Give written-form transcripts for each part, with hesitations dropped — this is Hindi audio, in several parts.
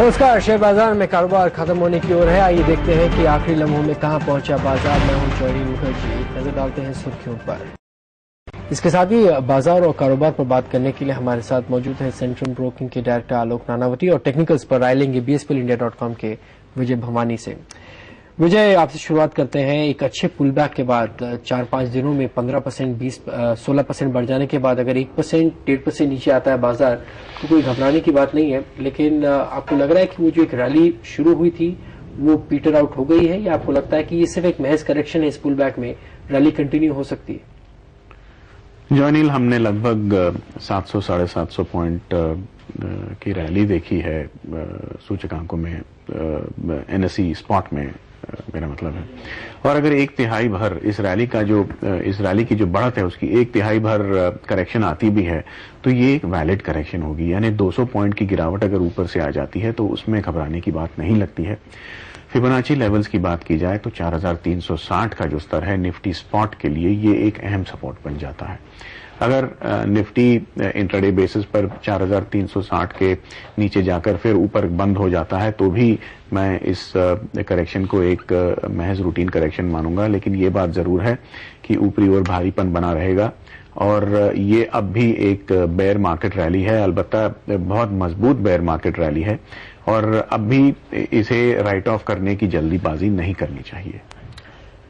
नमस्कार। शेयर बाजार में कारोबार खत्म होने की ओर है। आइए देखते हैं कि आखिरी लम्हों में कहां पहुंचा बाजार। मैं हूं जॉनी मुखर्जी। एक नजर डालते हैं सुर्खियों पर। इसके साथ ही बाजार और कारोबार पर बात करने के लिए हमारे साथ मौजूद है सेंट्रम ब्रोकिंग के डायरेक्टर आलोक नानावती और टेक्निकल्स पर राय लेंगे bsplindia.com के विजय भवानी से। विजय, आपसे शुरुआत करते हैं। एक अच्छे पुलबैक के बाद 4-5 दिनों में 15%, 16% बढ़ जाने के बाद अगर 1%, 1.5% नीचे आता है बाजार तो कोई घबराने की बात नहीं है। लेकिन आपको लग रहा है कि वो जो एक रैली शुरू हुई थी वो पीटर आउट हो गई है, या आपको लगता है कि ये सिर्फ एक महज करेक्शन है, इस पुलबैक में रैली कंटिन्यू हो सकती है? जॉनिल, हमने लगभग 700-750 पॉइंट की रैली देखी है सूचकांकों में, एनएसई स्पॉट में मेरा मतलब है। और अगर एक तिहाई भर इस रैली की जो बढ़त है उसकी एक तिहाई भर करेक्शन आती भी है तो ये एक वैलिड करेक्शन होगी। यानी 200 पॉइंट की गिरावट अगर ऊपर से आ जाती है तो उसमें घबराने की बात नहीं लगती है। फिबोनाची लेवल्स की बात की जाए तो 4360 का जो स्तर है निफ्टी स्पॉट के लिए, ये एक अहम सपोर्ट बन जाता है। अगर निफ्टी इंट्राडे बेसिस पर 4360 के नीचे जाकर फिर ऊपर बंद हो जाता है तो भी मैं इस करेक्शन को एक महज रूटीन करेक्शन मानूंगा। लेकिन ये बात जरूर है कि ऊपरी ओर भारीपन बना रहेगा और ये अब भी एक बेयर मार्केट रैली है, अलबत्ता बहुत मजबूत बेयर मार्केट रैली है और अब भी इसे राइट ऑफ करने की जल्दीबाजी नहीं करनी चाहिए।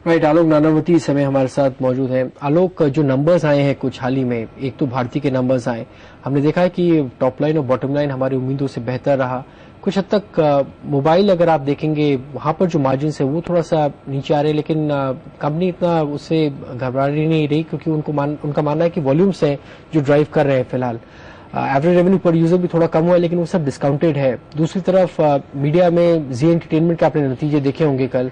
राइट, आलोक नानावती इस समय हमारे साथ मौजूद हैं। आलोक, जो नंबर्स आए हैं कुछ हाल ही में, एक तो भारती के नंबर्स आए, हमने देखा है कि टॉप लाइन और बॉटम लाइन हमारी उम्मीदों से बेहतर रहा। कुछ हद तक मोबाइल अगर आप देखेंगे वहां पर जो मार्जिन है वो थोड़ा सा नीचे आ रहे हैं, लेकिन कंपनी इतना उससे घबरा नहीं रही क्योंकि उनका मानना है कि वॉल्यूम्स हैं जो ड्राइव कर रहे हैं फिलहाल। एवरेज रेवेन्यू पर यूजर भी थोड़ा कम हुआ है लेकिन वो सब डिस्काउंटेड है। दूसरी तरफ मीडिया में जी एंटरटेनमेंट के आपने नतीजे देखे होंगे कल,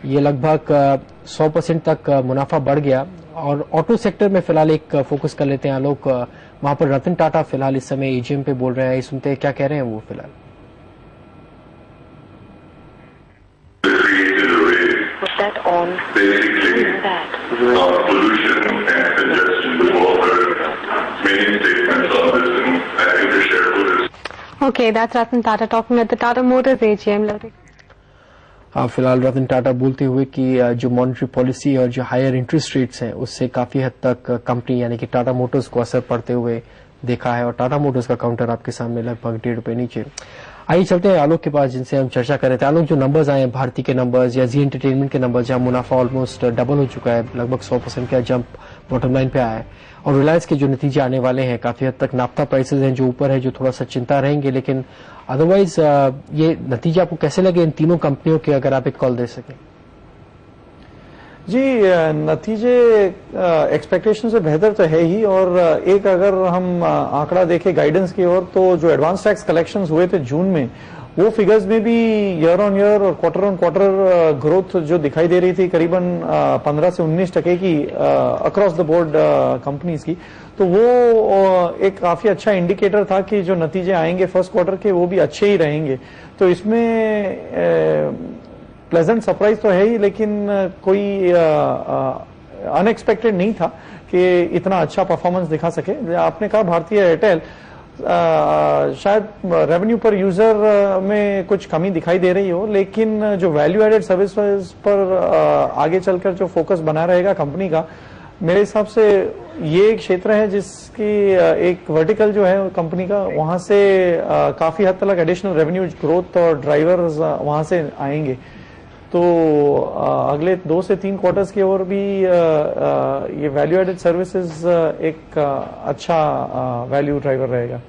ये लगभग 100% तक मुनाफा बढ़ गया। और ऑटो सेक्टर में फिलहाल एक फोकस कर लेते हैं आलोक, वहां पर रतन टाटा फिलहाल इस समय एजीएम पे बोल रहे हैं, सुनते हैं क्या कह रहे हैं वो फिलहाल। Okay, that's Ratan Tata talking at the Tata Motors AGM. फिलहाल रतन टाटा बोलते हुए कि जो मॉनेटरी पॉलिसी और जो हायर इंटरेस्ट रेट्स हैं उससे काफी हद तक कंपनी यानी कि टाटा मोटर्स को असर पड़ते हुए देखा है। और टाटा मोटर्स का काउंटर आपके सामने लगभग ₹1.5 नीचे। आइए चलते हैं आलोक के पास जिनसे हम चर्चा कर रहे थे। आलोक, जो नंबर्स आए हैं भारती के नंबर्स या जी एंटरटेनमेंट के नंबर्स, जहां मुनाफा ऑलमोस्ट डबल हो चुका है, लगभग 100% का जंप बॉटम लाइन पे आया है, और रिलायंस के जो नतीजे आने वाले हैं काफी हद तक नाफ्ता प्राइसेस हैं जो ऊपर है, जो थोड़ा सा चिंता रहेंगे। लेकिन अदरवाइज ये नतीजे आपको कैसे लगे इन तीनों कंपनियों के, अगर आप एक कॉल दे सकें? जी, नतीजे एक्सपेक्टेशन से बेहतर तो है ही। और एक अगर हम आंकड़ा देखें गाइडेंस की ओर तो जो एडवांस टैक्स कलेक्शंस हुए थे जून में, वो फिगर्स में भी ईयर ऑन ईयर और क्वार्टर ऑन क्वार्टर ग्रोथ जो दिखाई दे रही थी करीबन 15 से 19% की अक्रॉस द बोर्ड कंपनीज की, तो वो एक काफी अच्छा इंडिकेटर था कि जो नतीजे आएंगे फर्स्ट क्वार्टर के वो भी अच्छे ही रहेंगे। तो इसमें प्लेजेंट सरप्राइज तो है ही, लेकिन कोई अनएक्सपेक्टेड नहीं था कि इतना अच्छा परफॉर्मेंस दिखा सके। आपने कहा भारतीय एयरटेल, शायद रेवेन्यू पर यूजर में कुछ कमी दिखाई दे रही हो, लेकिन जो वैल्यू एडेड सर्विसेज पर आगे चलकर जो फोकस बना रहेगा कंपनी का, मेरे हिसाब से ये एक क्षेत्र है जिसकी एक वर्टिकल जो है कंपनी का, वहां से काफी हद तक एडिशनल रेवेन्यू ग्रोथ और ड्राइवर्स वहां से आएंगे। तो अगले 2 से 3 क्वार्टर्स की ओर भी ये वैल्यू एडेड सर्विसेज एक अच्छा वैल्यू ड्राइवर रहेगा।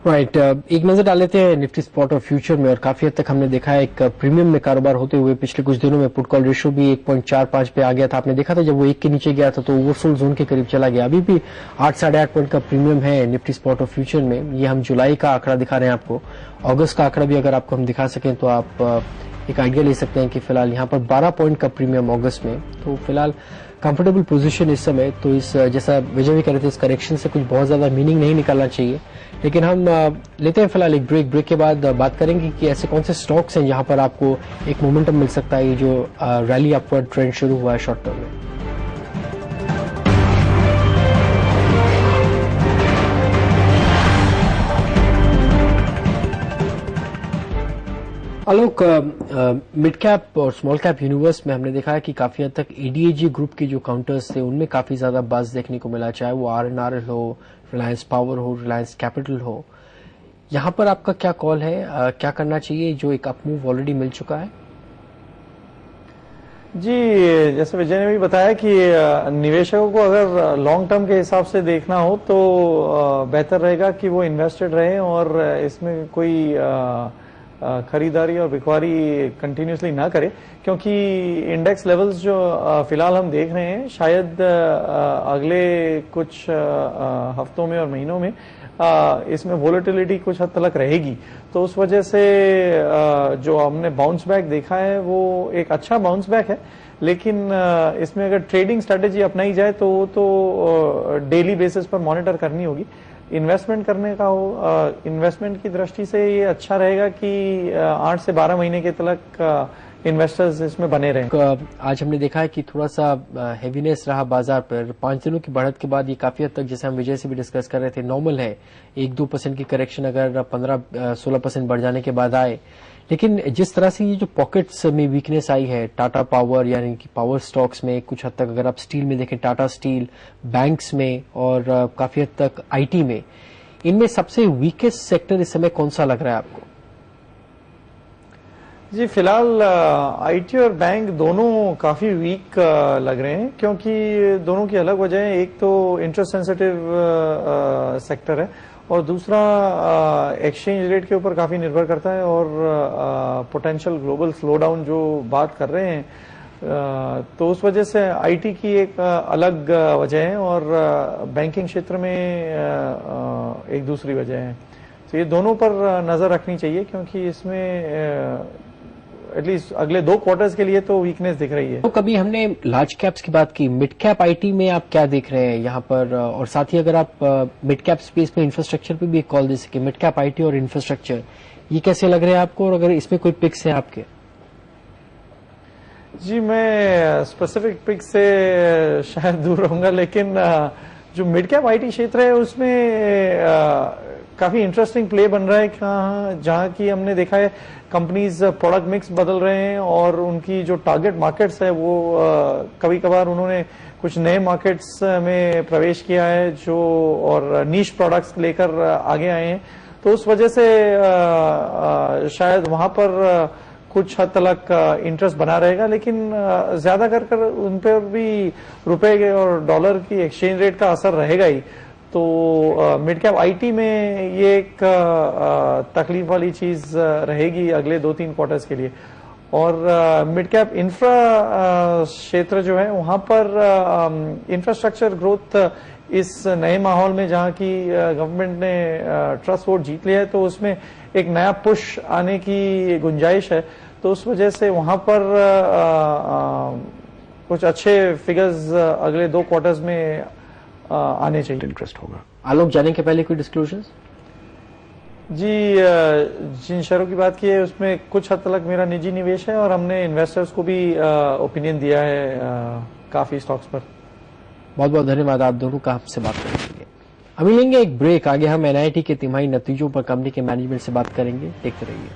राइट, एक नजर डाल लेते हैं निफ्टी स्पॉट और फ्यूचर में। और काफी हद तक हमने देखा है एक प्रीमियम में कारोबार होते हुए पिछले कुछ दिनों में। पुट कॉल रेशियो भी 1.45 पे आ गया था। आपने देखा था जब वो 1 के नीचे गया था तो ओवरसोल्ड जोन के करीब चला गया। अभी भी 8-8.5 पॉइंट का प्रीमियम है निफ्टी स्पॉट और फ्यूचर में। ये हम जुलाई का आंकड़ा दिखा रहे हैं आपको। अगस्त का आंकड़ा भी अगर आपको हम दिखा सकें तो आप एक आइडिया ले सकते हैं कि फिलहाल यहाँ पर 12 पॉइंट का प्रीमियम अगस्त में। तो फिलहाल कंफर्टेबल पोजीशन इस समय। तो इस जैसा विजय भी कह रहे थे, इस करेक्शन से कुछ बहुत ज्यादा मीनिंग नहीं निकालना चाहिए। लेकिन हम लेते हैं फिलहाल एक ब्रेक के बाद बात करेंगे कि ऐसे कौन से स्टॉक्स हैं जहां पर आपको एक मोमेंटम मिल सकता है, ये जो रैली अपवर्ड ट्रेंड शुरू हुआ है शॉर्ट टर्म में। आलोक, मिड कैप और स्मॉल कैप यूनिवर्स में हमने देखा है कि काफी हद तक एडीएजी ग्रुप के जो काउंटर्स थे उनमें काफी ज्यादा बज़ देखने को मिला, चाहे वो आरएनआरएल हो, रिलायंस पावर हो, रिलायंस कैपिटल हो। यहां पर आपका क्या कॉल है, क्या करना चाहिए, जो एक अप मूव ऑलरेडी मिल चुका है? जी, जैसे विजय ने भी बताया कि निवेशकों को अगर लॉन्ग टर्म के हिसाब से देखना हो तो बेहतर रहेगा कि वो इन्वेस्टेड रहे और इसमें कोई खरीदारी और बिकवारी कंटिन्यूसली ना करे, क्योंकि इंडेक्स लेवल्स जो फिलहाल हम देख रहे हैं शायद अगले कुछ हफ्तों में और महीनों में इसमें वोलेटिलिटी कुछ हद तक रहेगी। तो उस वजह से जो हमने बाउंस बैक देखा है वो एक अच्छा बाउंस बैक है, लेकिन इसमें अगर ट्रेडिंग स्ट्रेटेजी अपनाई जाए तो डेली बेसिस पर मॉनिटर करनी होगी। इन्वेस्टमेंट करने का हो, इन्वेस्टमेंट की दृष्टि से ये अच्छा रहेगा कि 8 से 12 महीने के तक इन्वेस्टर्स इसमें बने रहें। आज हमने देखा है कि थोड़ा सा हेवीनेस रहा बाजार पर। 5 दिनों की बढ़त के बाद ये काफी हद तक, जैसे हम विजय से भी डिस्कस कर रहे थे, नॉर्मल है। 1-2% की करेक्शन अगर 15-16% बढ़ जाने के बाद आए, लेकिन जिस तरह से ये जो पॉकेट्स में वीकनेस आई है, टाटा पावर यानी कि पावर स्टॉक्स में कुछ हद तक, अगर आप स्टील में देखें टाटा स्टील, बैंक्स में और काफी हद तक आईटी में, इनमें सबसे वीकेस्ट सेक्टर इस समय कौन सा लग रहा है आपको? जी, फिलहाल आईटी और बैंक दोनों काफी वीक लग रहे हैं, क्योंकि दोनों की अलग वजह है। एक तो इंटरेस्ट सेंसिटिव सेक्टर है और दूसरा एक्सचेंज रेट के ऊपर काफी निर्भर करता है, और पोटेंशियल ग्लोबल स्लो डाउन जो बात कर रहे हैं, तो उस वजह से आईटी की एक अलग वजह है और बैंकिंग क्षेत्र में एक दूसरी वजह है। तो ये दोनों पर नजर रखनी चाहिए, क्योंकि इसमें एटलीस्ट अगले 2 क्वार्टर्स के लिए तो वीकनेस दिख रही है। तो कभी हमने लार्ज कैप्स की बात की, मिड कैप आईटी में आप क्या देख रहे हैं यहाँ पर? और साथ ही अगर आप मिड कैप स्पेस में इंफ्रास्ट्रक्चर पे भी एक कॉल दे सके, मिड कैप आईटी और इंफ्रास्ट्रक्चर, ये कैसे लग रहे हैं आपको, और अगर इसमें कोई पिक्स है आपके? जी, मैं स्पेसिफिक पिक से शायद दूर रहूंगा, लेकिन जो मिड कैप आईटी क्षेत्र है उसमें काफी इंटरेस्टिंग प्ले बन रहा है, जहां की हमने देखा है कंपनीज प्रोडक्ट मिक्स बदल रहे हैं और उनकी जो टारगेट मार्केट्स है वो कभी कभार उन्होंने कुछ नए मार्केट्स में प्रवेश किया है जो, और नीश प्रोडक्ट्स लेकर आगे आए हैं। तो उस वजह से शायद वहां पर कुछ हद तक इंटरेस्ट बना रहेगा, लेकिन ज्यादा कर उन पर भी रुपए और डॉलर की एक्सचेंज रेट का असर रहेगा ही। तो मिड कैप आईटी में ये एक तकलीफ वाली चीज रहेगी अगले 2-3 क्वार्टर्स के लिए। और मिड कैप इंफ्रा क्षेत्र जो है वहां पर इंफ्रास्ट्रक्चर ग्रोथ इस नए माहौल में, जहां की गवर्नमेंट ने ट्रस्ट वोट जीत लिया है, तो उसमें एक नया पुश आने की गुंजाइश है। तो उस वजह से वहां पर कुछ अच्छे फिगर्स अगले 2 क्वार्टर्स में आने चाहिए। इंटरेस्ट होगा। आलोक, जाने के पहले कोई डिस्क्लोजर्स? जी, जिन शेयरों की बात की है उसमें कुछ हद तक मेरा निजी निवेश है और हमने इन्वेस्टर्स को भी ओपिनियन दिया है काफी स्टॉक्स पर। बहुत बहुत धन्यवाद आप दोनों का हमसे बात करने के लिए। अभी लेंगे एक ब्रेक। आगे हम एनआईटी के तिमाही नतीजों पर कंपनी के मैनेजमेंट से बात करेंगे। देखते रहिए।